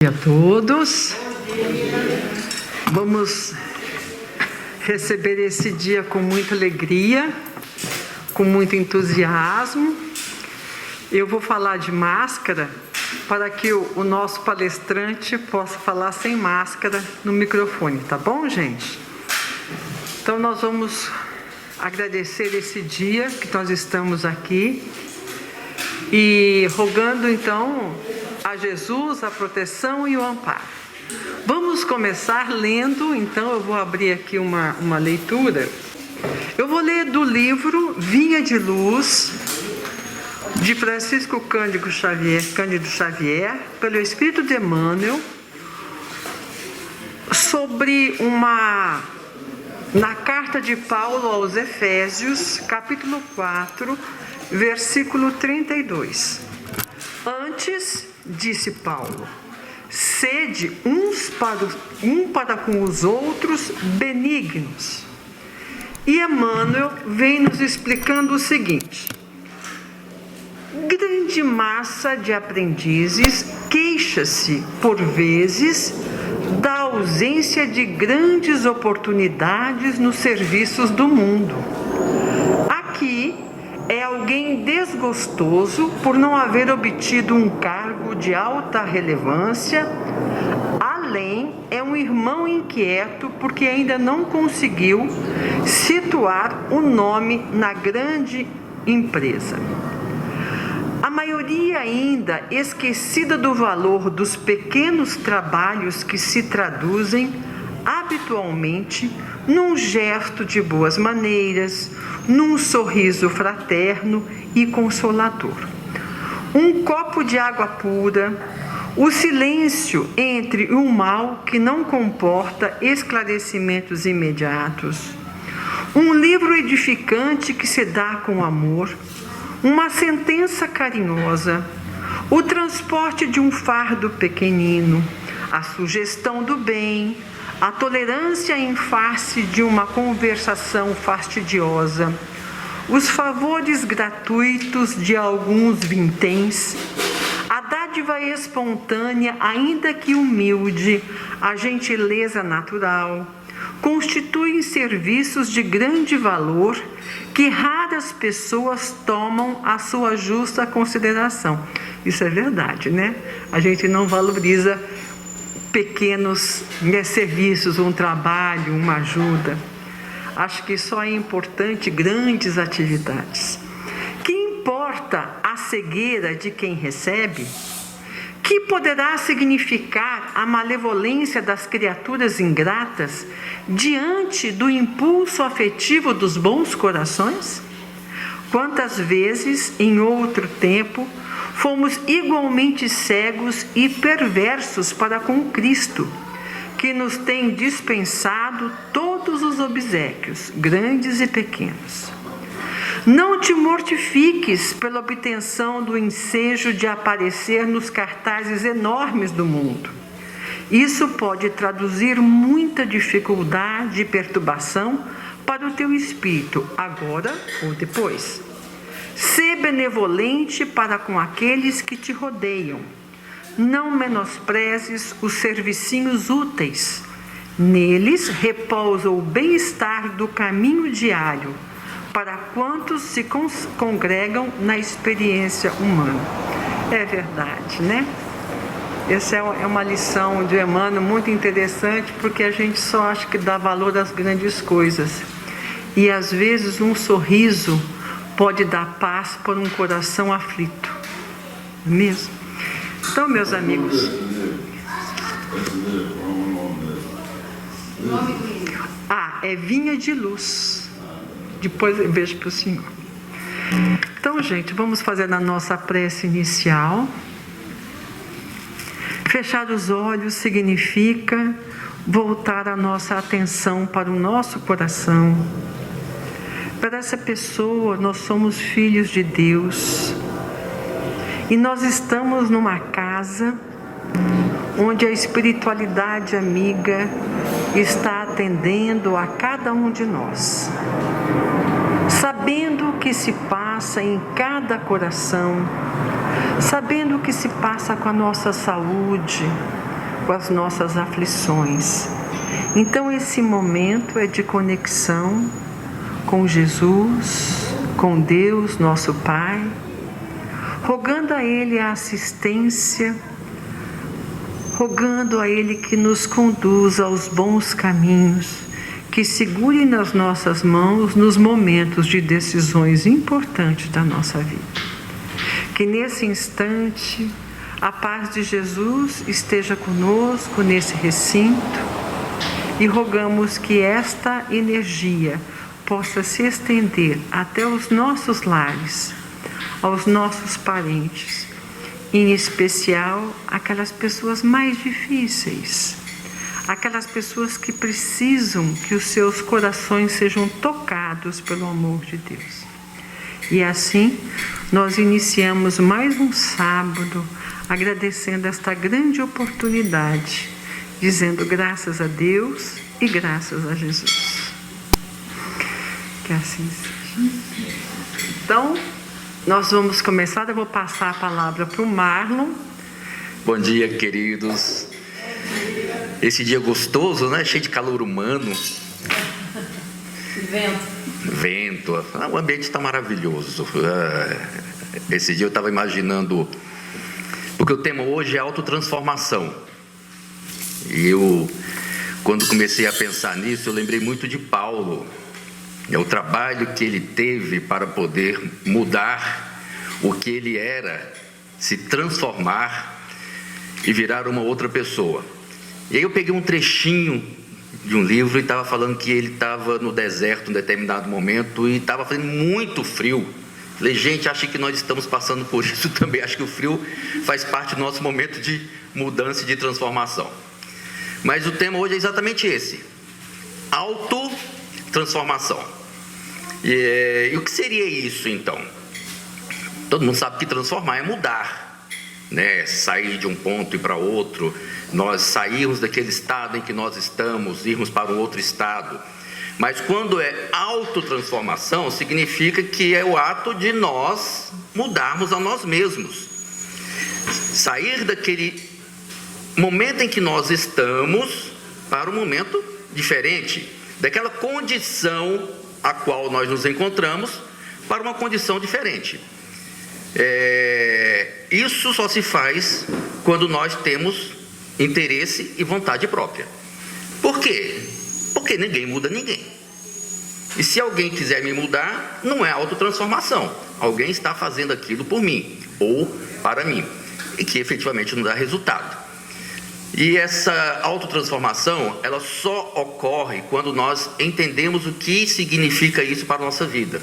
A todos, vamos receber esse dia com muita alegria, com muito entusiasmo. Eu vou falar de máscara para que o nosso palestrante possa falar sem máscara no microfone, tá bom, gente? Então nós vamos agradecer esse dia que nós estamos aqui e rogando então a Jesus a proteção e o amparo. Vamos começar lendo, então eu vou abrir aqui uma leitura. Eu vou ler do livro Vinha de Luz, de Francisco Cândido Xavier, pelo Espírito de Emmanuel, sobre na carta de Paulo aos Efésios, capítulo 4, versículo 32. Antes, disse Paulo, sede uns para com os outros benignos. E Emmanuel vem nos explicando o seguinte: grande massa de aprendizes queixa-se, por vezes, da ausência de grandes oportunidades nos serviços do mundo. Aqui é alguém desgostoso por não haver obtido um cargo de alta relevância. Além, é um irmão inquieto porque ainda não conseguiu situar o nome na grande empresa. A maioria ainda esquecida do valor dos pequenos trabalhos que se traduzem habitualmente num gesto de boas maneiras, num sorriso fraterno e consolador, um copo de água pura, o silêncio entre um mal que não comporta esclarecimentos imediatos, um livro edificante que se dá com amor, uma sentença carinhosa, o transporte de um fardo pequenino, a sugestão do bem, a tolerância em face de uma conversação fastidiosa, os favores gratuitos de alguns vinténs, a dádiva espontânea, ainda que humilde, a gentileza natural, constituem serviços de grande valor que raras pessoas tomam a sua justa consideração. Isso é verdade, né? A gente não valoriza pequenos serviços, um trabalho, uma ajuda. Acho que só é importante grandes atividades. Que importa a cegueira de quem recebe? Que poderá significar a malevolência das criaturas ingratas diante do impulso afetivo dos bons corações? Quantas vezes, em outro tempo, fomos igualmente cegos e perversos para com Cristo, que nos tem dispensado todos os obséquios, grandes e pequenos. Não te mortifiques pela obtenção do ensejo de aparecer nos cartazes enormes do mundo. Isso pode traduzir muita dificuldade e perturbação para o teu espírito, agora ou depois. Sê benevolente para com aqueles que te rodeiam. Não menosprezes os servicinhos úteis. Neles repousa o bem-estar do caminho diário, para quantos se congregam na experiência humana. É verdade, né? Essa é uma lição de Emmanuel muito interessante, porque a gente só acha que dá valor às grandes coisas. E às vezes um sorriso pode dar paz para um coração aflito. Não é mesmo? Então, meus amigos, é Vinha de Luz. Depois eu vejo para o Senhor. Então, gente, vamos fazer a nossa prece inicial. Fechar os olhos significa voltar a nossa atenção para o nosso coração. Para essa pessoa, nós somos filhos de Deus. E nós estamos numa casa onde a espiritualidade amiga está atendendo a cada um de nós, sabendo o que se passa em cada coração, sabendo o que se passa com a nossa saúde, com as nossas aflições. Então esse momento é de conexão com Jesus, com Deus, nosso Pai, rogando a Ele a assistência, rogando a Ele que nos conduza aos bons caminhos, que segure nas nossas mãos nos momentos de decisões importantes da nossa vida. Que nesse instante a paz de Jesus esteja conosco nesse recinto e rogamos que esta energia possa se estender até os nossos lares, aos nossos parentes, em especial aquelas pessoas mais difíceis, aquelas pessoas que precisam que os seus corações sejam tocados pelo amor de Deus. E assim, nós iniciamos mais um sábado agradecendo esta grande oportunidade, dizendo graças a Deus e graças a Jesus. Que assim seja. Então, nós vamos começar, eu vou passar a palavra para o Marlon. Bom dia, queridos. Esse dia gostoso, né? Cheio de calor humano. Vento. O ambiente está maravilhoso. Esse dia eu estava imaginando, porque o tema hoje é autotransformação. E eu, quando comecei a pensar nisso, eu lembrei muito de Paulo. É o trabalho que ele teve para poder mudar o que ele era, se transformar e virar uma outra pessoa. E aí eu peguei um trechinho de um livro e estava falando que ele estava no deserto em um determinado momento e estava fazendo muito frio. Falei, gente, acho que nós estamos passando por isso também. Acho que o frio faz parte do nosso momento de mudança e de transformação. Mas o tema hoje é exatamente esse: autotransformação. E o que seria isso, então? Todo mundo sabe que transformar é mudar, né? Sair de um ponto e para outro, nós sairmos daquele estado em que nós estamos, irmos para um outro estado. Mas quando é autotransformação, significa que é o ato de nós mudarmos a nós mesmos. Sair daquele momento em que nós estamos para um momento diferente, daquela condição a qual nós nos encontramos para uma condição diferente. Isso só se faz quando nós temos interesse e vontade própria. Por quê? Porque ninguém muda ninguém. E se alguém quiser me mudar, não é autotransformação. Alguém está fazendo aquilo por mim ou para mim, e que efetivamente não dá resultado. E essa autotransformação, ela só ocorre quando nós entendemos o que significa isso para a nossa vida.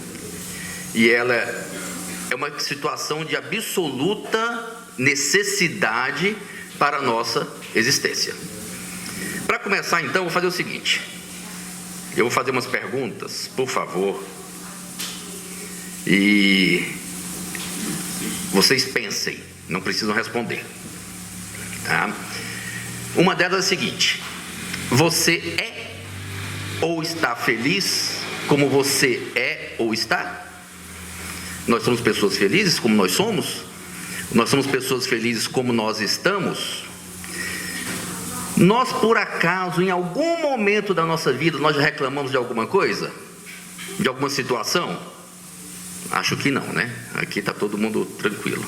E ela é uma situação de absoluta necessidade para a nossa existência. Para começar, então, eu vou fazer o seguinte. Eu vou fazer umas perguntas, por favor. E vocês pensem, não precisam responder. Tá? Uma delas é a seguinte: você é ou está feliz como você é ou está? Nós somos pessoas felizes como nós somos? Nós somos pessoas felizes como nós estamos? Nós, por acaso, em algum momento da nossa vida, nós já reclamamos de alguma coisa? De alguma situação? Acho que não, né? Aqui está todo mundo tranquilo.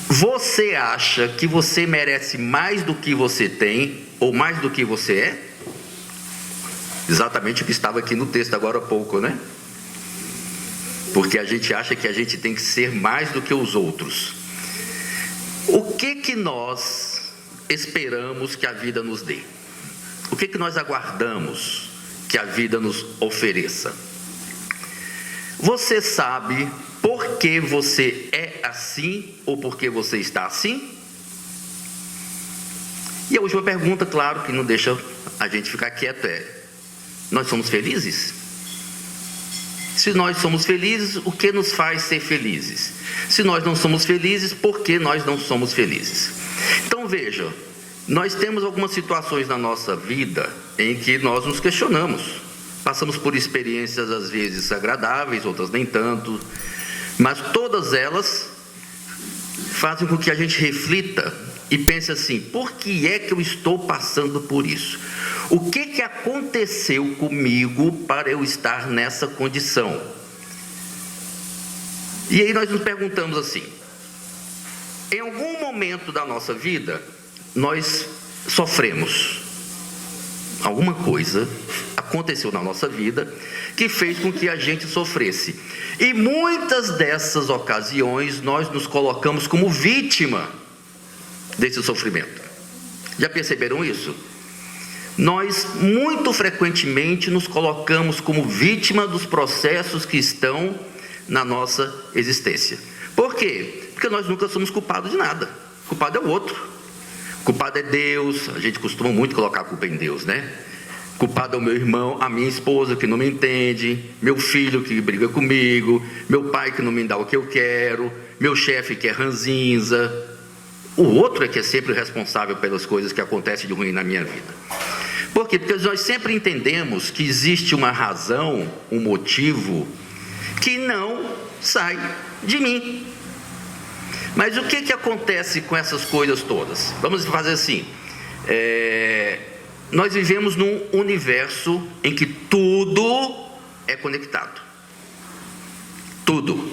Você acha que você merece mais do que você tem ou mais do que você é? Exatamente o que estava aqui no texto agora há pouco, né? Porque a gente acha que a gente tem que ser mais do que os outros. O que nós esperamos que a vida nos dê? O que nós aguardamos que a vida nos ofereça? Você sabe por que você é assim ou por que você está assim? E a última pergunta, claro, que não deixa a gente ficar quieto, é: nós somos felizes? Se nós somos felizes, o que nos faz ser felizes? Se nós não somos felizes, por que nós não somos felizes? Então veja, nós temos algumas situações na nossa vida em que nós nos questionamos. Passamos por experiências às vezes agradáveis, outras nem tanto, mas todas elas fazem com que a gente reflita e pense assim: por que é que eu estou passando por isso? O que aconteceu comigo para eu estar nessa condição? E aí nós nos perguntamos assim: em algum momento da nossa vida, nós sofremos. Alguma coisa aconteceu na nossa vida que fez com que a gente sofresse. E muitas dessas ocasiões nós nos colocamos como vítima desse sofrimento. Já perceberam isso? Nós muito frequentemente nos colocamos como vítima dos processos que estão na nossa existência. Por quê? Porque nós nunca somos culpados de nada. O culpado é o outro. O culpado é Deus. A gente costuma muito colocar a culpa em Deus, né? O culpado é o meu irmão, a minha esposa que não me entende, meu filho que briga comigo, meu pai que não me dá o que eu quero, meu chefe que é ranzinza. O outro é que é sempre responsável pelas coisas que acontecem de ruim na minha vida. Por quê? Porque nós sempre entendemos que existe uma razão, um motivo que não sai de mim. Mas o que acontece com essas coisas todas? Vamos fazer assim: nós vivemos num universo em que tudo é conectado. Tudo.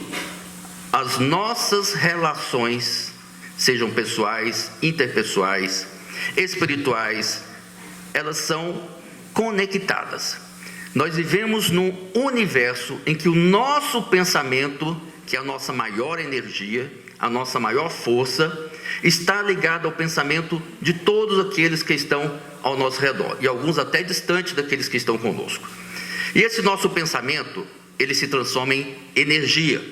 As nossas relações, sejam pessoais, interpessoais, espirituais, elas são conectadas. Nós vivemos num universo em que o nosso pensamento, que é a nossa maior energia, a nossa maior força, está ligado ao pensamento de todos aqueles que estão ao nosso redor, e alguns até distantes daqueles que estão conosco. E esse nosso pensamento, ele se transforma em energia.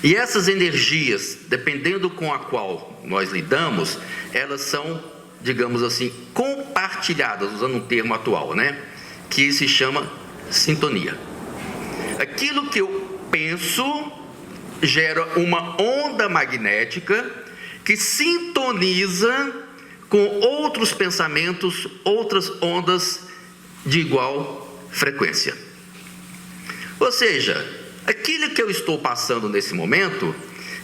E essas energias, dependendo com a qual nós lidamos, elas são, digamos assim, compartilhadas, usando um termo atual, né? Que se chama sintonia. Aquilo que eu penso gera uma onda magnética que sintoniza com outros pensamentos, outras ondas de igual frequência. Ou seja, aquilo que eu estou passando nesse momento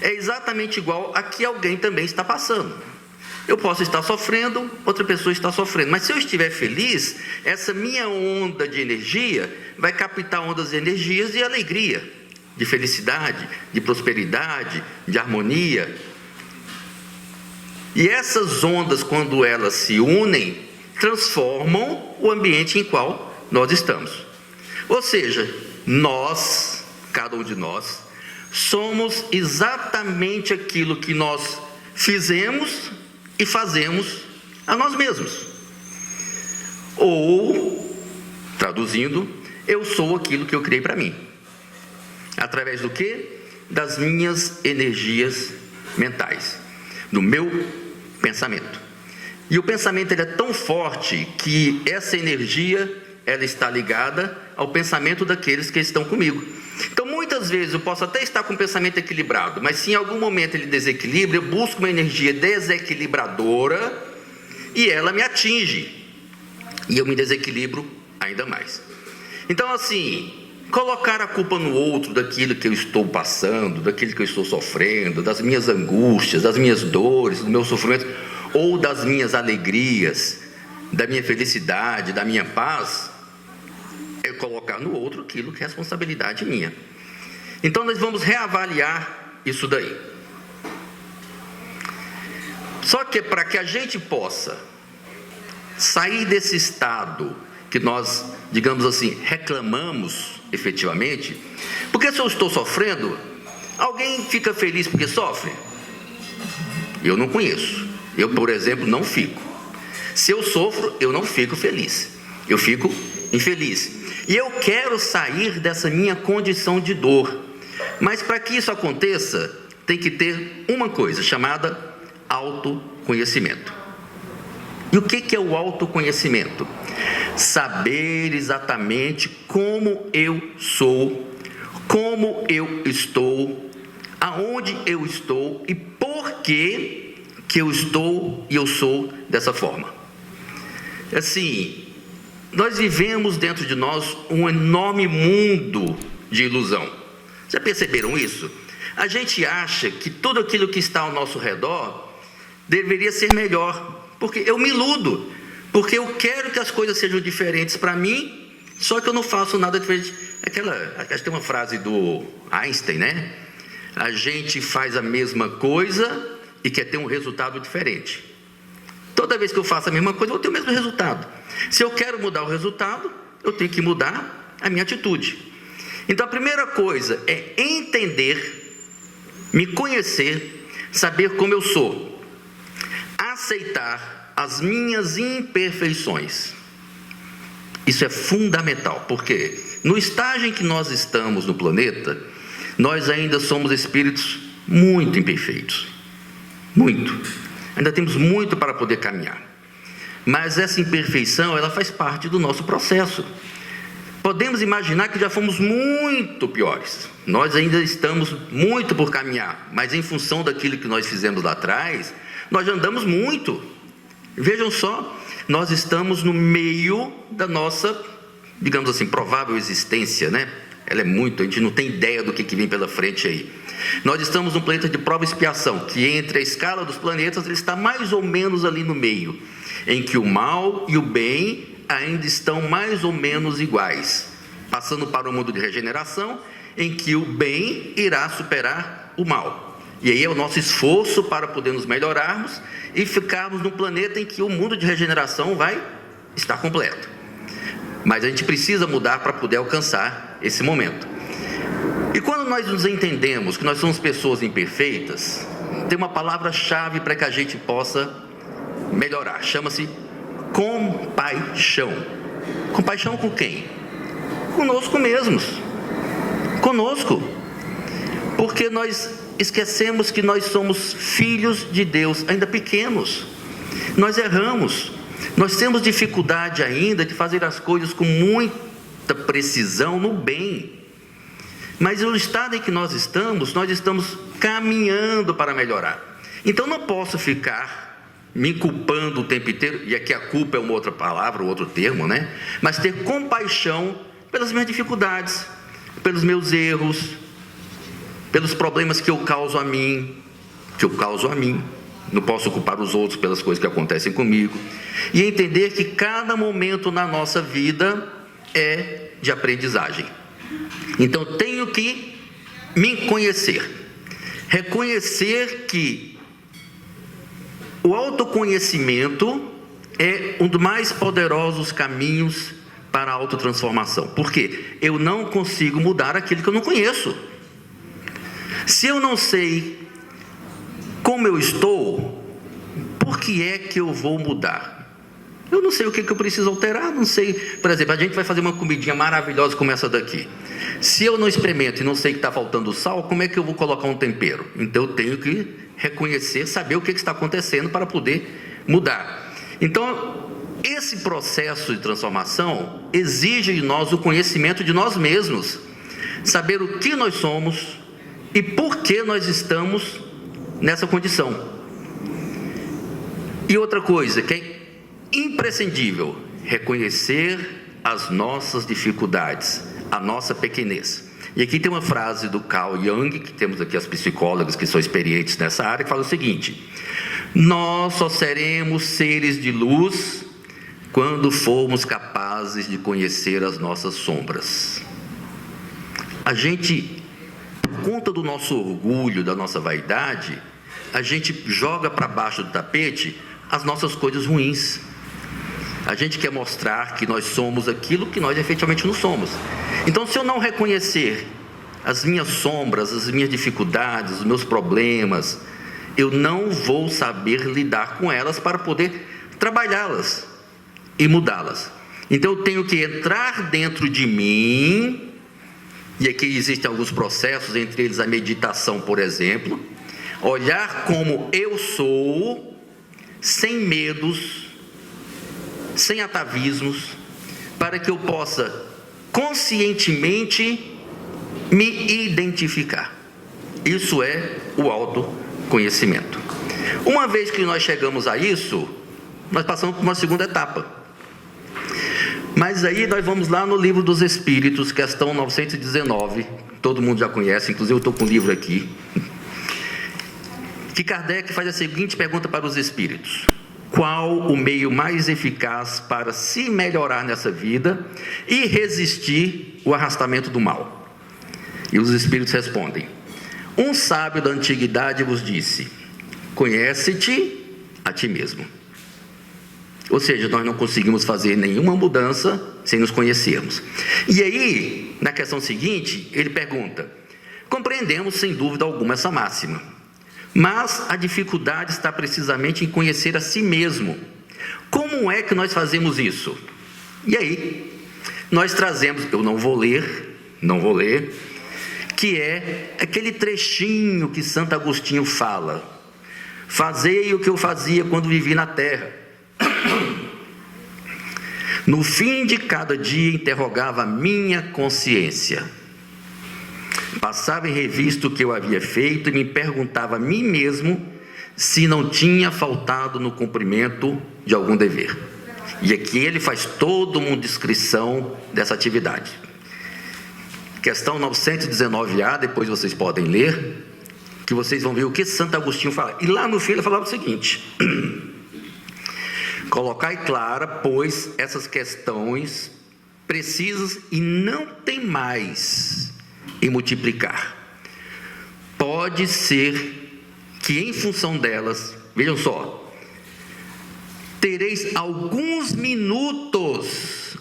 é exatamente igual a que alguém também está passando. Eu posso estar sofrendo, outra pessoa está sofrendo, mas se eu estiver feliz, essa minha onda de energia vai captar ondas de energias de alegria, de felicidade, de prosperidade, de harmonia. E essas ondas, quando elas se unem, transformam o ambiente em qual nós estamos. Ou seja, nós, cada um de nós, somos exatamente aquilo que nós fizemos e fazemos a nós mesmos. Ou, traduzindo, eu sou aquilo que eu criei para mim. Através do quê? Das minhas energias mentais, do meu pensamento. E o pensamento ele é tão forte que essa energia ela está ligada ao pensamento daqueles que estão comigo. Então muitas vezes eu posso até estar com o pensamento equilibrado, mas se em algum momento ele desequilibra, eu busco uma energia desequilibradora e ela me atinge e eu me desequilibro ainda mais. Então assim, colocar a culpa no outro daquilo que eu estou passando, daquilo que eu estou sofrendo, das minhas angústias, das minhas dores, do meu sofrimento, ou das minhas alegrias, da minha felicidade, da minha paz, é colocar no outro aquilo que é responsabilidade minha. Então nós vamos reavaliar isso daí. Só que para que a gente possa sair desse estado que nós, digamos assim, reclamamos efetivamente, porque se eu estou sofrendo, alguém fica feliz porque sofre? Eu não conheço. Eu, por exemplo, não fico. Se eu sofro, eu não fico feliz. Eu fico infeliz. E eu quero sair dessa minha condição de dor. Mas para que isso aconteça, tem que ter uma coisa chamada autoconhecimento. E o que é o autoconhecimento? Saber exatamente como eu sou, como eu estou, aonde eu estou e por que eu estou e eu sou dessa forma. Assim, nós vivemos dentro de nós um enorme mundo de ilusão. Já perceberam isso? A gente acha que tudo aquilo que está ao nosso redor deveria ser melhor, porque eu me iludo, porque eu quero que as coisas sejam diferentes para mim, só que eu não faço nada diferente. Acho que tem uma frase do Einstein, né? A gente faz a mesma coisa e quer ter um resultado diferente. Toda vez que eu faço a mesma coisa, eu vou ter o mesmo resultado. Se eu quero mudar o resultado, eu tenho que mudar a minha atitude. Então a primeira coisa é entender, me conhecer, saber como eu sou, aceitar as minhas imperfeições. Isso é fundamental, porque no estágio em que nós estamos no planeta, nós ainda somos espíritos muito imperfeitos. Muito. Ainda temos muito para poder caminhar. Mas essa imperfeição, ela faz parte do nosso processo. Podemos imaginar que já fomos muito piores. Nós ainda estamos muito por caminhar, mas em função daquilo que nós fizemos lá atrás, nós já andamos muito. Vejam só, nós estamos no meio da nossa, digamos assim, provável existência, né? Ela é muito, a gente não tem ideia do que vem pela frente aí. Nós estamos num planeta de prova e expiação, que entre a escala dos planetas, ele está mais ou menos ali no meio, em que o mal e o bem ainda estão mais ou menos iguais, passando para um mundo de regeneração, em que o bem irá superar o mal. E aí é o nosso esforço para poder nos melhorarmos e ficarmos num planeta em que o mundo de regeneração vai estar completo. Mas a gente precisa mudar para poder alcançar esse momento. E quando nós nos entendemos que nós somos pessoas imperfeitas, tem uma palavra-chave para que a gente possa melhorar. Chama-se compaixão. Compaixão com quem? Conosco mesmos. Conosco. Porque nós esquecemos que nós somos filhos de Deus, ainda pequenos. Nós erramos. Nós temos dificuldade ainda de fazer as coisas com muita precisão no bem. Mas no estado em que nós estamos caminhando para melhorar. Então não posso ficar me culpando o tempo inteiro, e aqui a culpa é uma outra palavra, um outro termo, né? Mas ter compaixão pelas minhas dificuldades, pelos meus erros, pelos problemas que eu causo a mim, não posso culpar os outros pelas coisas que acontecem comigo, e entender que cada momento na nossa vida é de aprendizagem. Então tenho que me conhecer, reconhecer que o autoconhecimento é um dos mais poderosos caminhos para a autotransformação. Por quê? Eu não consigo mudar aquilo que eu não conheço. Se eu não sei como eu estou, por que é que eu vou mudar? Eu não sei o que eu preciso alterar, não sei. Por exemplo, a gente vai fazer uma comidinha maravilhosa como essa daqui. Se eu não experimento e não sei que está faltando sal, como é que eu vou colocar um tempero? Então eu tenho que reconhecer, saber o que está acontecendo para poder mudar. Então, esse processo de transformação exige de nós o conhecimento de nós mesmos. Saber o que nós somos e por que nós estamos nessa condição. E outra coisa que é imprescindível, reconhecer as nossas dificuldades, a nossa pequenez. E aqui tem uma frase do Carl Jung, que temos aqui as psicólogas que são experientes nessa área, que fala o seguinte: nós só seremos seres de luz quando formos capazes de conhecer as nossas sombras. A gente, por conta do nosso orgulho, da nossa vaidade, a gente joga para baixo do tapete as nossas coisas ruins. A gente quer mostrar que nós somos aquilo que nós efetivamente não somos. Então, se eu não reconhecer as minhas sombras, as minhas dificuldades, os meus problemas, eu não vou saber lidar com elas para poder trabalhá-las e mudá-las. Então, eu tenho que entrar dentro de mim, e aqui existem alguns processos, entre eles a meditação, por exemplo, olhar como eu sou, sem medos, sem atavismos, para que eu possa conscientemente me identificar. Isso é o autoconhecimento. Uma vez que nós chegamos a isso, nós passamos por uma segunda etapa. Mas aí nós vamos lá no Livro dos Espíritos, questão 919, todo mundo já conhece, inclusive eu estou com o livro aqui. que Kardec faz a seguinte pergunta para os espíritos: qual o meio mais eficaz para se melhorar nessa vida e resistir o arrastamento do mal? E os espíritos respondem: um sábio da antiguidade vos disse: conhece-te a ti mesmo. Ou seja, nós não conseguimos fazer nenhuma mudança sem nos conhecermos. E aí, na questão seguinte, ele pergunta: compreendemos sem dúvida alguma essa máxima, mas a dificuldade está precisamente em conhecer a si mesmo. Como é que nós fazemos isso? E aí, nós trazemos, eu não vou ler, que é aquele trechinho que Santo Agostinho fala: fazei o que eu fazia quando vivi na terra. No fim de cada dia interrogava a minha consciência. Passava em revista o que eu havia feito e me perguntava a mim mesmo se não tinha faltado no cumprimento de algum dever. E aqui ele faz toda uma descrição dessa atividade. Questão 919A, depois vocês podem ler, que vocês vão ver o que Santo Agostinho fala. E lá no fim ele falava o seguinte: colocai clara, pois, essas questões precisas e não tem mais em multiplicar. Pode ser que em função delas, vejam só, tereis alguns minutos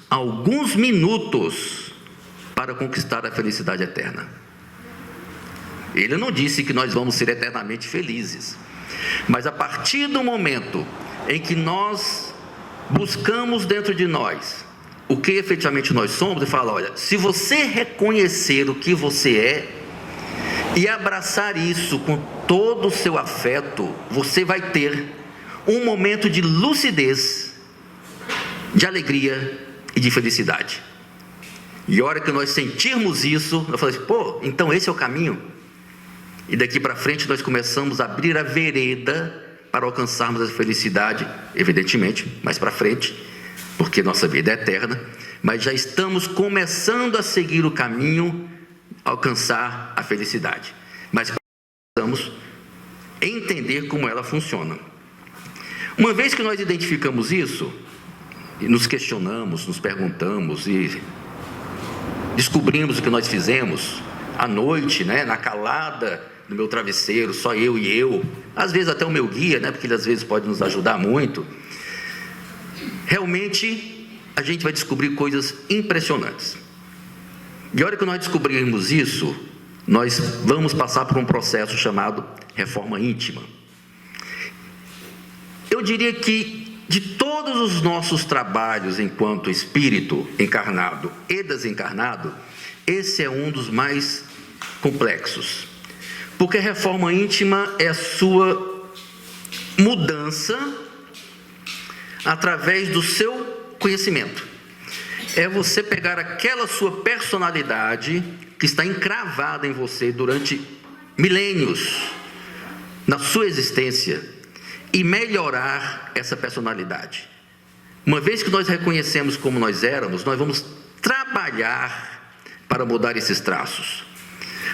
para conquistar a felicidade eterna. Ele não disse que nós vamos ser eternamente felizes, mas a partir do momento em que nós buscamos dentro de nós o que efetivamente nós somos, e fala: olha, se você reconhecer o que você é e abraçar isso com todo o seu afeto, você vai ter um momento de lucidez, de alegria e de felicidade. E a hora que nós sentirmos isso, nós falamos: pô, então esse é o caminho. E daqui para frente nós começamos a abrir a vereda para alcançarmos a felicidade, evidentemente, mais para frente, porque nossa vida é eterna, mas já estamos começando a seguir o caminho, alcançar a felicidade. Mas precisamos entender como ela funciona. Uma vez que nós identificamos isso, e nos questionamos, nos perguntamos e descobrimos o que nós fizemos à noite, na calada no meu travesseiro, só eu e eu, às vezes até o meu guia, porque ele às vezes pode nos ajudar muito. Realmente a gente vai descobrir coisas impressionantes. E a hora que nós descobrirmos isso, nós vamos passar por um processo chamado reforma íntima. Eu diria que de todos os nossos trabalhos enquanto espírito encarnado e desencarnado, esse é um dos mais complexos. Porque a reforma íntima é a sua mudança através do seu conhecimento. É você pegar aquela sua personalidade que está encravada em você durante milênios, na sua existência, e melhorar essa personalidade. Uma vez que nós reconhecemos como nós éramos, nós vamos trabalhar para mudar esses traços,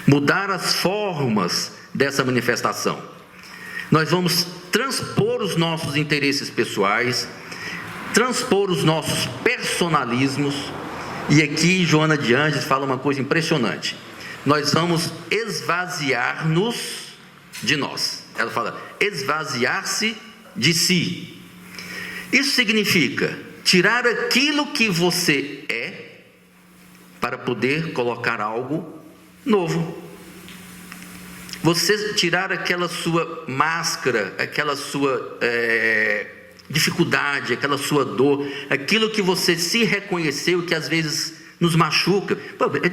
mudar as formas dessa manifestação. Nós vamos transpor os nossos interesses pessoais, transpor os nossos personalismos, e aqui Joana de Ângeles fala uma coisa impressionante: nós vamos esvaziar-nos de nós. Ela fala esvaziar-se de si. Isso significa tirar aquilo que você é para poder colocar algo novo. Você tirar aquela sua máscara, aquela sua dificuldade, aquela sua dor, aquilo que você se reconheceu, que às vezes nos machuca.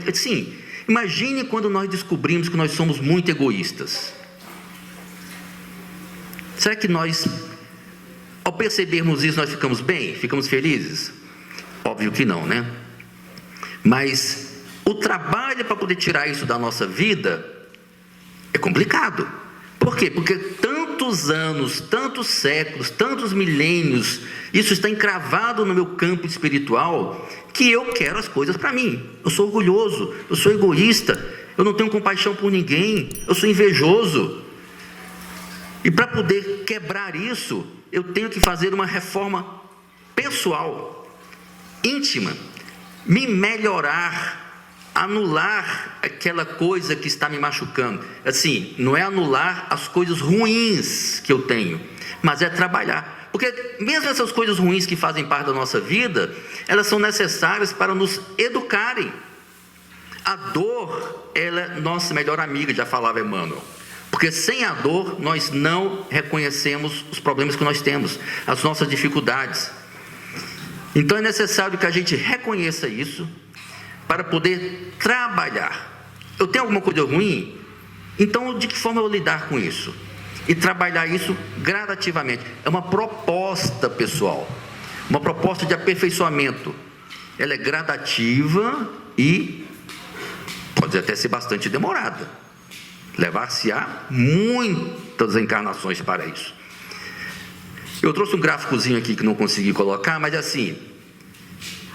Assim, imagine quando nós descobrimos que nós somos muito egoístas. Será que nós, ao percebermos isso, nós ficamos bem? Ficamos felizes? Óbvio que não, Mas o trabalho para poder tirar isso da nossa vida é complicado. Por quê? Porque tantos anos, tantos séculos, tantos milênios, isso está encravado no meu campo espiritual, que eu quero as coisas para mim. Eu sou orgulhoso, eu sou egoísta, eu não tenho compaixão por ninguém, eu sou invejoso. E para poder quebrar isso, eu tenho que fazer uma reforma pessoal, íntima, me melhorar, anular aquela coisa que está me machucando. Assim, não é anular as coisas ruins que eu tenho, mas é trabalhar. Porque mesmo essas coisas ruins que fazem parte da nossa vida, elas são necessárias para nos educarem. A dor, ela é nossa melhor amiga, já falava Emmanuel. Porque sem a dor, nós não reconhecemos os problemas que nós temos, as nossas dificuldades. Então é necessário que a gente reconheça isso, para poder trabalhar. Eu tenho alguma coisa ruim? Então, de que forma eu lidar com isso? E trabalhar isso gradativamente. É uma proposta pessoal, uma proposta de aperfeiçoamento. Ela é gradativa e pode até ser bastante demorada. Levar-se-á muitas encarnações para isso. Eu trouxe um gráficozinho aqui que não consegui colocar, mas assim,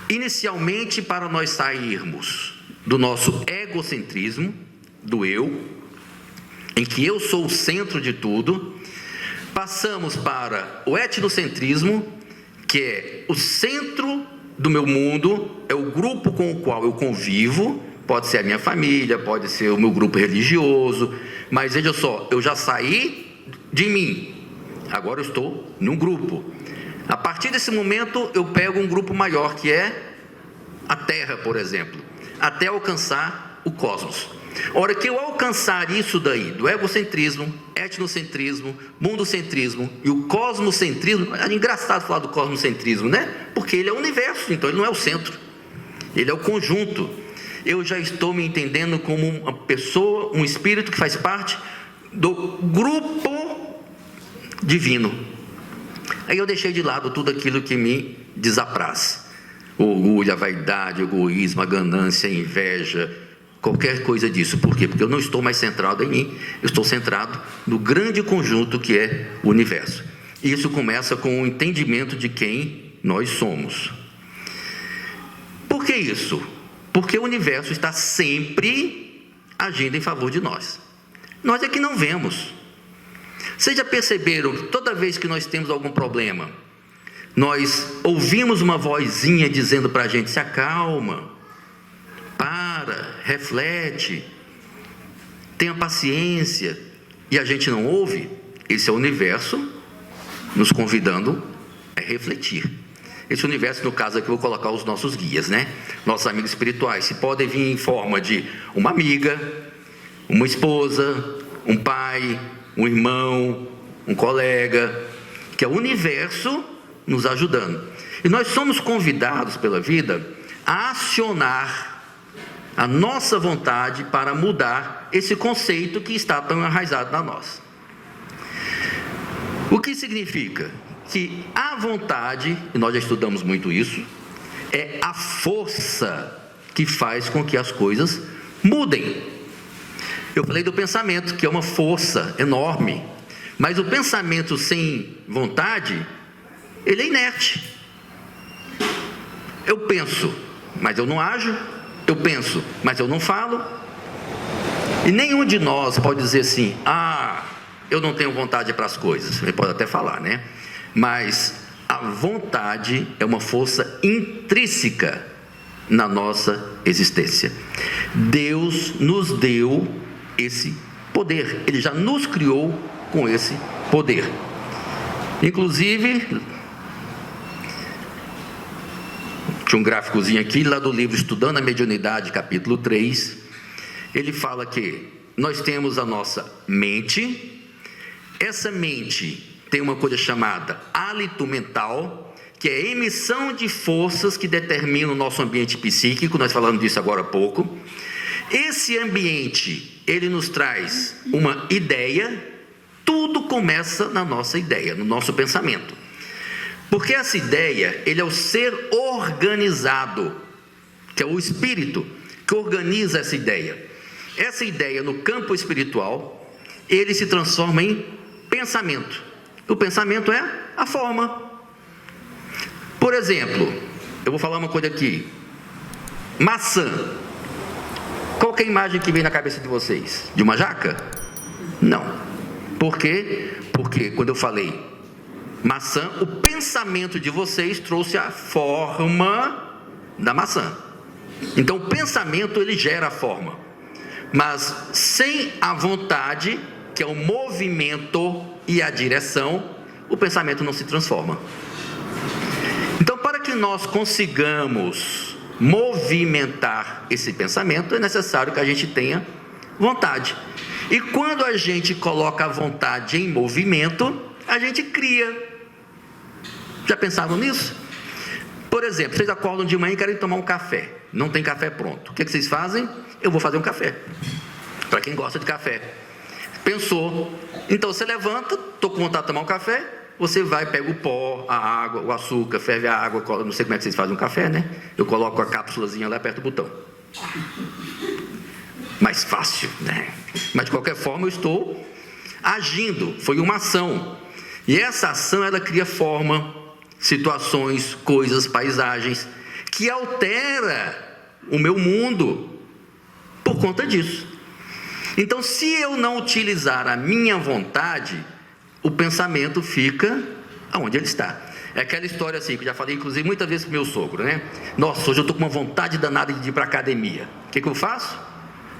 inicialmente, para nós sairmos do nosso egocentrismo, do eu, em que eu sou o centro de tudo, passamos para o etnocentrismo, que é o centro do meu mundo, é o grupo com o qual eu convivo, pode ser a minha família, pode ser o meu grupo religioso, mas veja só, eu já saí de mim, agora eu estou num grupo. A partir desse momento, eu pego um grupo maior, que é a Terra, por exemplo, até alcançar o cosmos. A hora que eu alcançar isso daí, do egocentrismo, etnocentrismo, mundocentrismo e o cosmocentrismo, é engraçado falar do cosmocentrismo, né? Porque ele é o universo, então ele não é o centro, ele é o conjunto. Eu já estou me entendendo como uma pessoa, um espírito que faz parte do grupo divino. Aí eu deixei de lado tudo aquilo que me desapraz. O orgulho, a vaidade, o egoísmo, a ganância, a inveja, qualquer coisa disso. Por quê? Porque eu não estou mais centrado em mim, eu estou centrado no grande conjunto que é o universo. E isso começa com o entendimento de quem nós somos. Por que isso? Porque o universo está sempre agindo em favor de nós. Nós é que não vemos. Vocês já perceberam que toda vez que nós temos algum problema, nós ouvimos uma vozinha dizendo para a gente: se acalma, para, reflete, tenha paciência, e a gente não ouve? Esse é o universo nos convidando a refletir. Esse universo, no caso aqui, eu vou colocar os nossos guias, né? Nossos amigos espirituais, se podem vir em forma de uma amiga, uma esposa, um pai, um irmão, um colega, que é o universo nos ajudando. E nós somos convidados pela vida a acionar a nossa vontade para mudar esse conceito que está tão enraizado na nós. O que significa? Que a vontade, e nós já estudamos muito isso, é a força que faz com que as coisas mudem. Eu falei do pensamento, que é uma força enorme, mas o pensamento sem vontade, ele é inerte. Eu penso, mas eu não ajo. Eu penso, mas eu não falo. E nenhum de nós pode dizer assim: ah, eu não tenho vontade para as coisas. Ele pode até falar, né? Mas a vontade é uma força intrínseca na nossa existência. Deus nos deu esse poder, Ele já nos criou com esse poder. Inclusive, tinha um gráficozinho aqui, lá do livro Estudando a Mediunidade, capítulo 3, ele fala que nós temos a nossa mente. Essa mente tem uma coisa chamada hálito mental, que é a emissão de forças que determinam o nosso ambiente psíquico. Nós falamos disso agora há pouco. Esse ambiente, ele nos traz uma ideia. Tudo começa na nossa ideia, no nosso pensamento. Porque essa ideia, ele é o ser organizado, que é o espírito que organiza essa ideia. Essa ideia, no campo espiritual, ele se transforma em pensamento. O pensamento é a forma. Por exemplo, eu vou falar uma coisa aqui: maçã. Qual que é a imagem que vem na cabeça de vocês? De uma jaca? Não. Por quê? Porque quando eu falei maçã, o pensamento de vocês trouxe a forma da maçã. Então o pensamento, ele gera a forma, mas sem a vontade, que é o movimento e a direção, o pensamento não se transforma. Então, para que nós consigamos movimentar esse pensamento, é necessário que a gente tenha vontade. E quando a gente coloca a vontade em movimento, a gente cria. Já pensaram nisso? Por exemplo, vocês acordam de manhã e querem tomar um café. Não tem café pronto. O que vocês fazem? Eu vou fazer um café. Para quem gosta de café. Pensou. Então você levanta, estou com vontade de tomar um café. Você vai, pega o pó, a água, o açúcar, ferve a água. Não sei como é que vocês fazem um café, né? Eu coloco a cápsulazinha lá, aperto o botão. Mais fácil, né? Mas de qualquer forma eu estou agindo. Foi uma ação. E essa ação, ela cria forma, situações, coisas, paisagens, que altera o meu mundo por conta disso. Então, se eu não utilizar a minha vontade, o pensamento fica aonde ele está. É aquela história assim, que eu já falei, inclusive, muitas vezes com meu sogro, né? Nossa, hoje eu estou com uma vontade danada de ir para a academia. O que eu faço?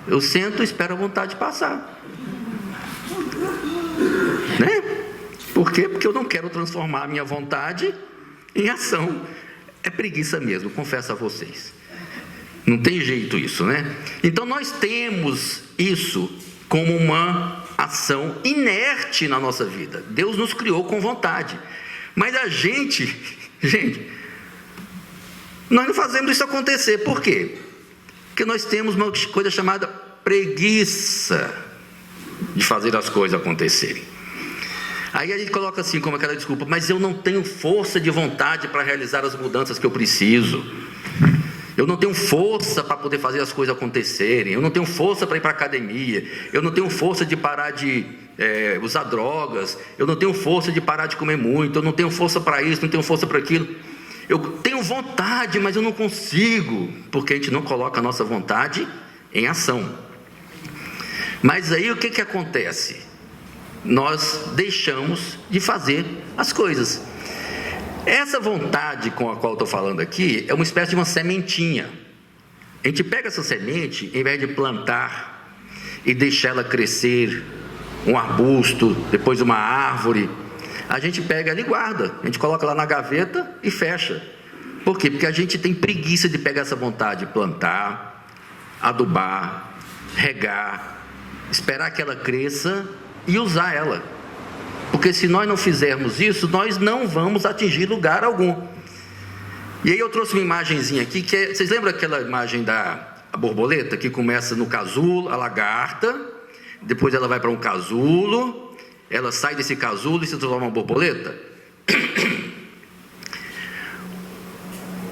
Eu sento e espero a vontade passar. Né? Por quê? Porque eu não quero transformar a minha vontade em ação. É preguiça mesmo, confesso a vocês. Não tem jeito isso, né? Então nós temos isso como uma ação inerte na nossa vida. Deus nos criou com vontade. Mas a gente, nós não fazemos isso acontecer. Por quê? Porque nós temos uma coisa chamada preguiça de fazer as coisas acontecerem. Aí a gente coloca assim, como aquela desculpa, mas eu não tenho força de vontade para realizar as mudanças que eu preciso. Eu não tenho força para poder fazer as coisas acontecerem. Eu não tenho força para ir para a academia. Eu não tenho força de parar de usar drogas. Eu não tenho força de parar de comer muito. Eu não tenho força para isso, não tenho força para aquilo. Eu tenho vontade, mas eu não consigo, porque a gente não coloca a nossa vontade em ação. Mas aí o que acontece? Nós deixamos de fazer as coisas. Essa vontade com a qual eu estou falando aqui é uma espécie de uma sementinha. A gente pega essa semente, em vez de plantar e deixar ela crescer, um arbusto, depois uma árvore, a gente pega ela e guarda. A gente coloca lá na gaveta e fecha. Por quê? Porque a gente tem preguiça de pegar essa vontade, plantar, adubar, regar, esperar que ela cresça e usar ela. Porque se nós não fizermos isso, nós não vamos atingir lugar algum. E aí eu trouxe uma imagenzinha aqui, que é, vocês lembram aquela imagem da borboleta, que começa no casulo, a lagarta, depois ela vai para um casulo, ela sai desse casulo e se transforma em uma borboleta?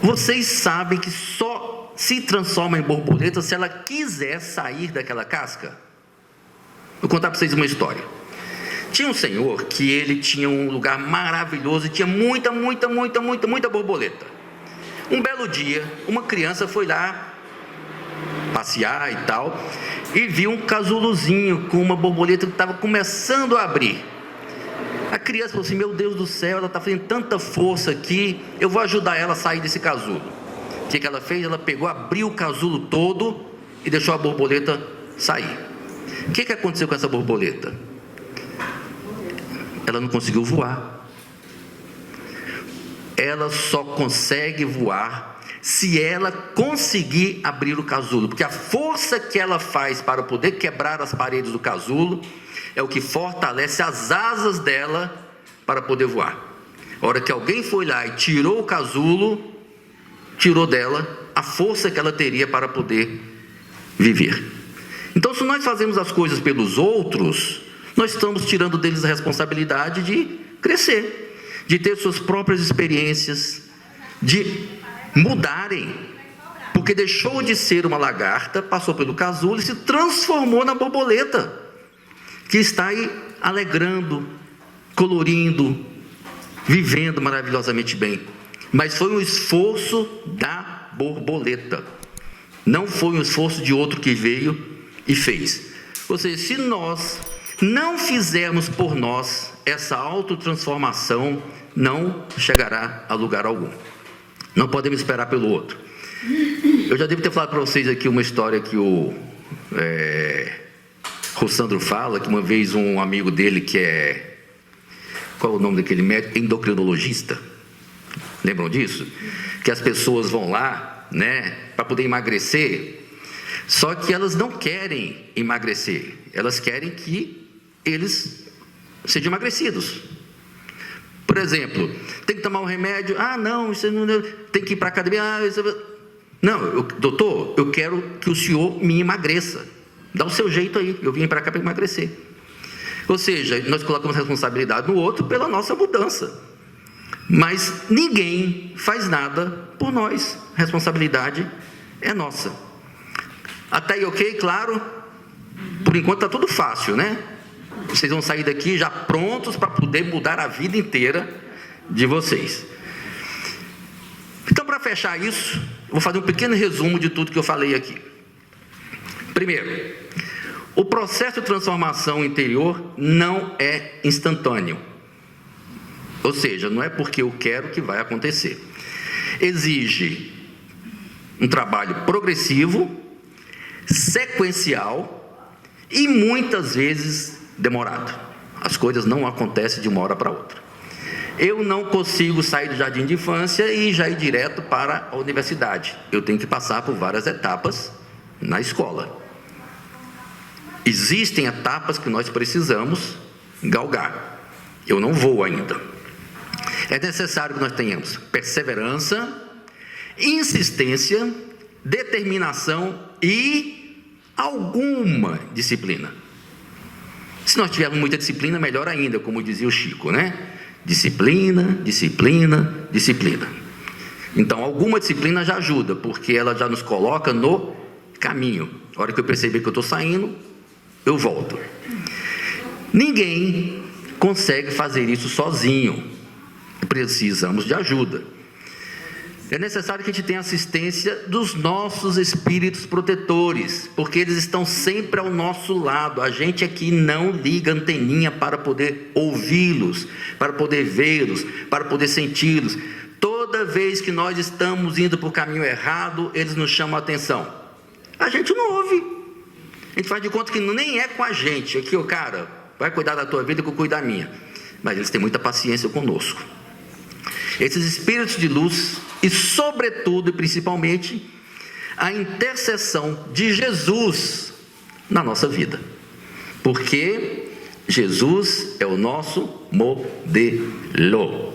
Vocês sabem que só se transforma em borboleta se ela quiser sair daquela casca? Vou contar para vocês uma história. Tinha um senhor que ele tinha um lugar maravilhoso e tinha muita borboleta. Um belo dia, uma criança foi lá passear e tal, e viu um casulozinho com uma borboleta que estava começando a abrir. A criança falou assim: meu Deus do céu, ela está fazendo tanta força aqui, eu vou ajudar ela a sair desse casulo. O que ela fez? Ela pegou, abriu o casulo todo e deixou a borboleta sair. O que aconteceu com essa borboleta? Ela não conseguiu voar. Ela só consegue voar se ela conseguir abrir o casulo, porque a força que ela faz para poder quebrar as paredes do casulo é o que fortalece as asas dela para poder voar. A hora que alguém foi lá e tirou o casulo, tirou dela a força que ela teria para poder viver. Então, se nós fazemos as coisas pelos outros, nós estamos tirando deles a responsabilidade de crescer, de ter suas próprias experiências, de mudarem, porque deixou de ser uma lagarta, passou pelo casulo e se transformou na borboleta, que está aí alegrando, colorindo, vivendo maravilhosamente bem. Mas foi um esforço da borboleta, não foi um esforço de outro que veio e fez. Ou seja, se nós não fizermos por nós essa autotransformação, não chegará a lugar algum. Não podemos esperar pelo outro. Eu já devo ter falado para vocês aqui uma história que o Rossandro fala, que uma vez um amigo dele que é... Qual é o nome daquele médico? Endocrinologista. Lembram disso? Que as pessoas vão lá, né, para poder emagrecer, só que elas não querem emagrecer. Elas querem que eles sejam emagrecidos. Por exemplo, tem que tomar um remédio. Ah, não, isso não tem que ir para a academia. Ah, isso... Não, doutor, eu quero que o senhor me emagreça. Dá o seu jeito aí, eu vim para cá para emagrecer. Ou seja, nós colocamos responsabilidade no outro pela nossa mudança. Mas ninguém faz nada por nós. A responsabilidade é nossa. Até aí, ok? Claro? Por enquanto está tudo fácil, né? Vocês vão sair daqui já prontos para poder mudar a vida inteira de vocês. Então, para fechar isso, eu vou fazer um pequeno resumo de tudo que eu falei aqui. Primeiro, o processo de transformação interior não é instantâneo. Ou seja, não é porque eu quero que vai acontecer. Exige um trabalho progressivo, sequencial e muitas vezes demorado. As coisas não acontecem de uma hora para outra. Eu não consigo sair do jardim de infância e já ir direto para a universidade. Eu tenho que passar por várias etapas na escola. Existem etapas que nós precisamos galgar. Eu não vou ainda. É necessário que nós tenhamos perseverança, insistência, determinação e alguma disciplina. Se nós tivermos muita disciplina, melhor ainda, como dizia o Chico, né? Disciplina, disciplina, disciplina. Então, alguma disciplina já ajuda, porque ela já nos coloca no caminho. A hora que eu perceber que eu estou saindo, eu volto. Ninguém consegue fazer isso sozinho. Precisamos de ajuda. É necessário que a gente tenha assistência dos nossos espíritos protetores, porque eles estão sempre ao nosso lado. A gente aqui não liga anteninha para poder ouvi-los, para poder vê-los, para poder senti-los. Toda vez que nós estamos indo para o caminho errado, eles nos chamam a atenção. A gente não ouve. A gente faz de conta que nem é com a gente. Aqui, o cara, vai cuidar da tua vida que eu cuido da minha. Mas eles têm muita paciência conosco. Esses espíritos de luz e, sobretudo e principalmente, a intercessão de Jesus na nossa vida. Porque Jesus é o nosso modelo.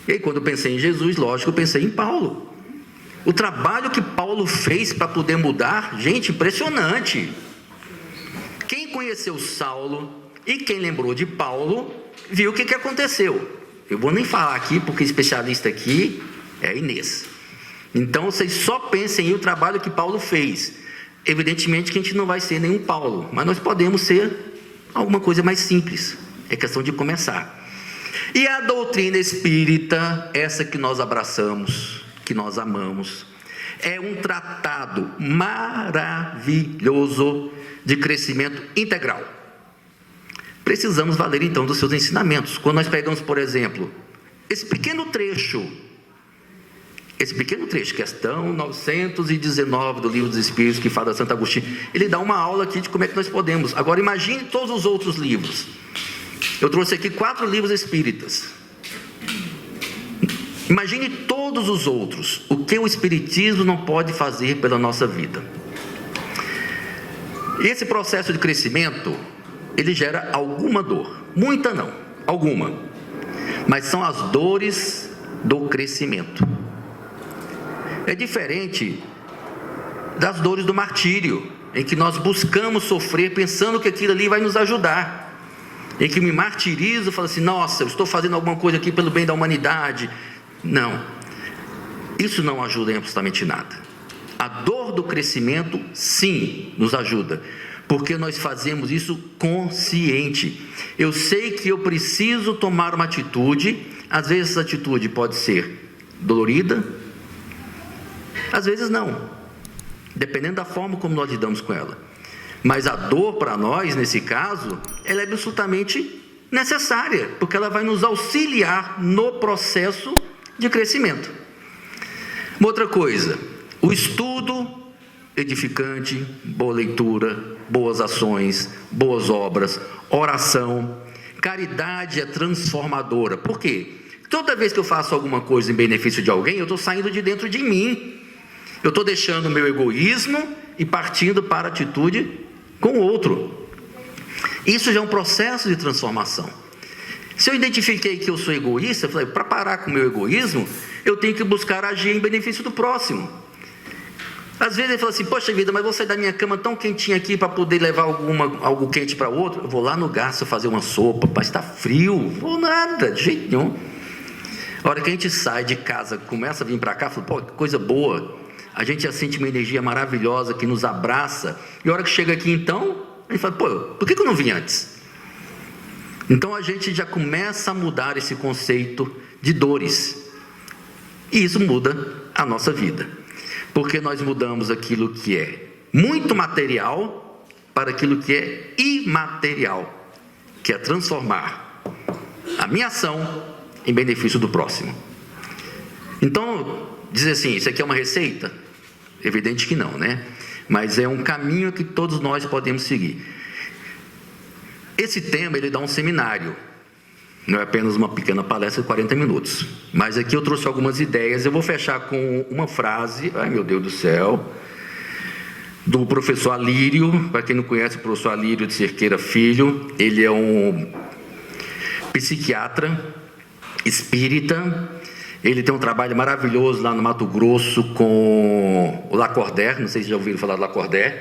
E aí, quando eu pensei em Jesus, lógico, eu pensei em Paulo. O trabalho que Paulo fez para poder mudar, gente, impressionante. Quem conheceu Saulo e quem lembrou de Paulo, viu o que aconteceu. Eu vou nem falar aqui, porque especialista aqui é a Inês. Então, vocês só pensem em o trabalho que Paulo fez. Evidentemente que a gente não vai ser nenhum Paulo, mas nós podemos ser alguma coisa mais simples. É questão de começar. E a doutrina espírita, essa que nós abraçamos, que nós amamos, é um tratado maravilhoso de crescimento integral. Precisamos valer então dos seus ensinamentos. Quando nós pegamos, por exemplo, esse pequeno trecho, questão 919 do Livro dos Espíritos, que fala de Santo Agostinho, ele dá uma aula aqui de como é que nós podemos. Agora imagine todos os outros livros. Eu trouxe aqui 4 livros espíritas. Imagine todos os outros, o que o Espiritismo não pode fazer pela nossa vida. E esse processo de crescimento, ele gera alguma dor, muita não, alguma, mas são as dores do crescimento. É diferente das dores do martírio, em que nós buscamos sofrer pensando que aquilo ali vai nos ajudar, em que me martirizo, falo assim, nossa, eu estou fazendo alguma coisa aqui pelo bem da humanidade. Não, isso não ajuda em absolutamente nada. A dor do crescimento, sim, nos ajuda, porque nós fazemos isso consciente. Eu sei que eu preciso tomar uma atitude, às vezes essa atitude pode ser dolorida, às vezes não, dependendo da forma como nós lidamos com ela. Mas a dor para nós, nesse caso, ela é absolutamente necessária, porque ela vai nos auxiliar no processo de crescimento. Uma outra coisa, o estudo edificante, boa leitura, boas ações, boas obras, oração, caridade é transformadora. Por quê? Toda vez que eu faço alguma coisa em benefício de alguém, eu estou saindo de dentro de mim. Eu estou deixando o meu egoísmo e partindo para a atitude com o outro. Isso já é um processo de transformação. Se eu identifiquei que eu sou egoísta, eu falei, para parar com o meu egoísmo, eu tenho que buscar agir em benefício do próximo. Às vezes ele fala assim, poxa vida, mas vou sair da minha cama tão quentinha aqui para poder levar algo quente para outro. Eu vou lá no Garço fazer uma sopa, mas está frio. Vou nada, de jeito nenhum. A hora que a gente sai de casa, começa a vir para cá, fala, pô, que coisa boa. A gente já sente uma energia maravilhosa que nos abraça. E a hora que chega aqui então, a gente fala, pô, por que eu não vim antes? Então a gente já começa a mudar esse conceito de dores. E isso muda a nossa vida. Porque nós mudamos aquilo que é muito material para aquilo que é imaterial, que é transformar a minha ação em benefício do próximo. Então, dizer assim, isso aqui é uma receita? Evidente que não, né? Mas é um caminho que todos nós podemos seguir. Esse tema, ele dá um seminário. Não é apenas uma pequena palestra de 40 minutos. Mas aqui eu trouxe algumas ideias. Eu vou fechar com uma frase, ai meu Deus do céu, do professor Alírio. Para quem não conhece, o professor Alírio de Cerqueira Filho, ele é um psiquiatra espírita. Ele tem um trabalho maravilhoso lá no Mato Grosso com o Lacordaire, não sei se já ouviram falar do Lacordaire,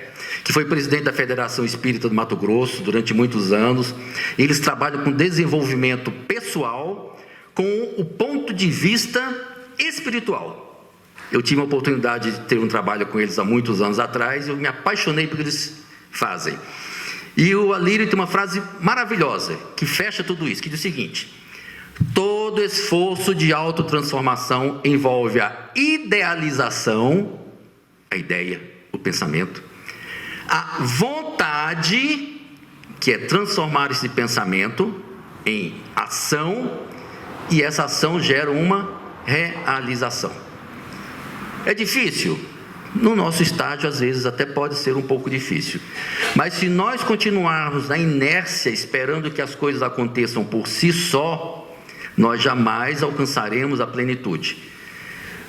que foi presidente da Federação Espírita do Mato Grosso durante muitos anos. Eles trabalham com desenvolvimento pessoal com o ponto de vista espiritual. Eu tive a oportunidade de ter um trabalho com eles há muitos anos atrás, eu me apaixonei pelo que eles fazem. E o Alírio tem uma frase maravilhosa, que fecha tudo isso, que diz o seguinte: todo esforço de autotransformação envolve a idealização, a ideia, o pensamento, a vontade, que é transformar esse pensamento em ação, e essa ação gera uma realização. É difícil? No nosso estágio, às vezes, até pode ser um pouco difícil. Mas se nós continuarmos na inércia, esperando que as coisas aconteçam por si só, nós jamais alcançaremos a plenitude.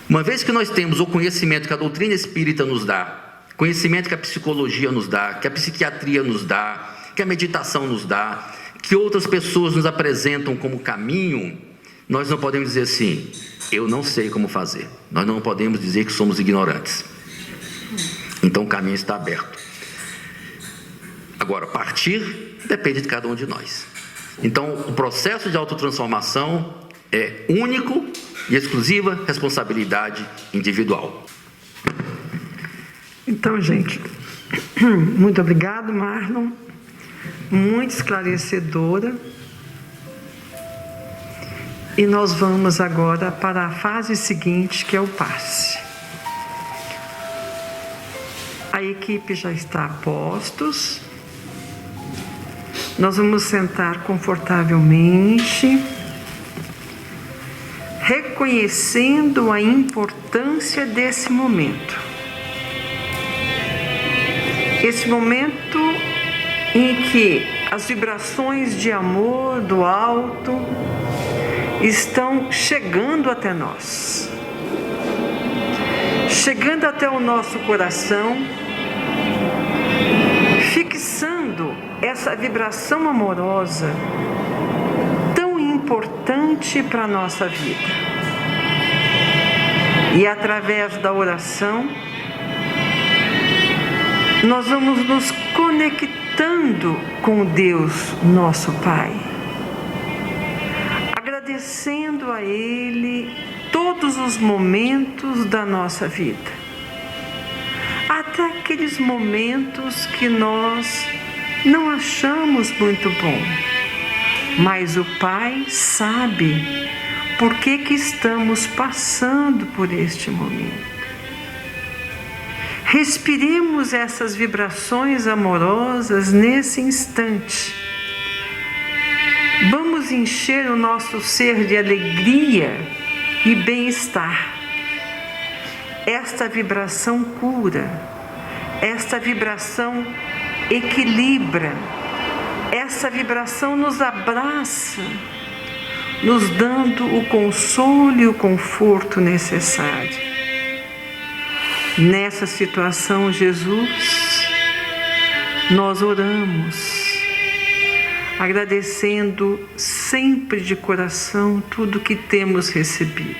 Uma vez que nós temos o conhecimento que a doutrina espírita nos dá, conhecimento que a psicologia nos dá, que a psiquiatria nos dá, que a meditação nos dá, que outras pessoas nos apresentam como caminho, nós não podemos dizer assim, eu não sei como fazer. Nós não podemos dizer que somos ignorantes. Então o caminho está aberto. Agora, partir depende de cada um de nós. Então, o processo de autotransformação é único e exclusiva responsabilidade individual. Então, gente, muito obrigado, Marlon. Muito esclarecedora. E nós vamos agora para a fase seguinte, que é o passe. A equipe já está a postos. Nós vamos sentar confortavelmente, reconhecendo a importância desse momento. Esse momento em que as vibrações de amor do alto estão chegando até nós, chegando até o nosso coração, fixando essa vibração amorosa tão importante para a nossa vida. E através da oração, nós vamos nos conectando com Deus, nosso Pai, agradecendo a Ele todos os momentos da nossa vida, até aqueles momentos que nós não achamos muito bom, mas o Pai sabe por que estamos passando por este momento. Respiremos essas vibrações amorosas nesse instante. Vamos encher o nosso ser de alegria e bem-estar. Esta vibração cura, esta vibração equilibra, essa vibração nos abraça, nos dando o consolo e o conforto necessário. Nessa situação, Jesus, nós oramos, agradecendo sempre de coração tudo que temos recebido.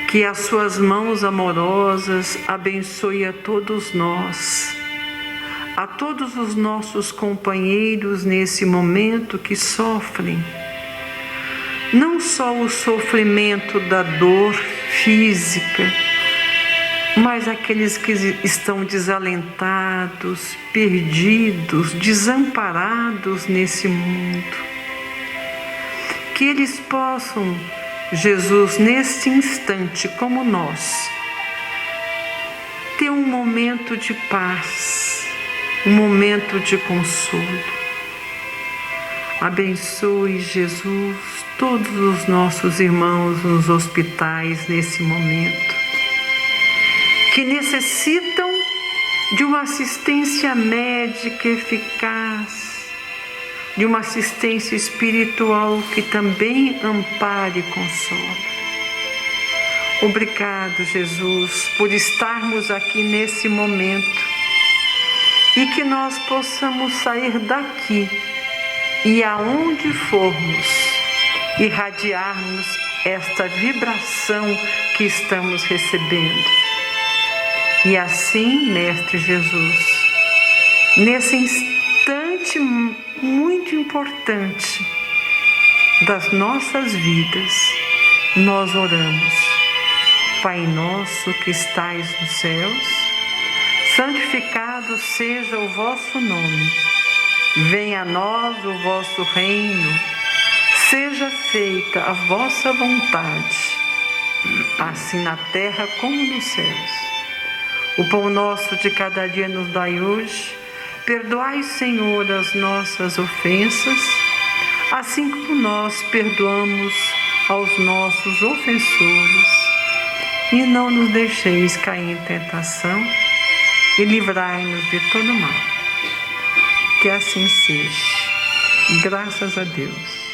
Que as suas mãos amorosas abençoe a todos nós, a todos os nossos companheiros nesse momento que sofrem, não só o sofrimento da dor física, mas aqueles que estão desalentados, perdidos, desamparados nesse mundo. Que eles possam, Jesus, neste instante, como nós, ter um momento de paz, um momento de consolo. Abençoe, Jesus, todos os nossos irmãos nos hospitais nesse momento, que necessitam de uma assistência médica eficaz, de uma assistência espiritual que também ampare e console. Obrigado, Jesus, por estarmos aqui nesse momento e que nós possamos sair daqui e aonde formos, irradiarmos esta vibração que estamos recebendo. E assim, Mestre Jesus, nesse instante muito importante das nossas vidas, nós oramos. Pai nosso que estais nos céus, santificado seja o vosso nome. Venha a nós o vosso reino. Seja feita a vossa vontade, assim na terra como nos céus. O pão nosso de cada dia nos dai hoje. Perdoai, Senhor, as nossas ofensas, assim como nós perdoamos aos nossos ofensores. E não nos deixeis cair em tentação, e livrai-nos de todo mal. Que assim seja. Graças a Deus.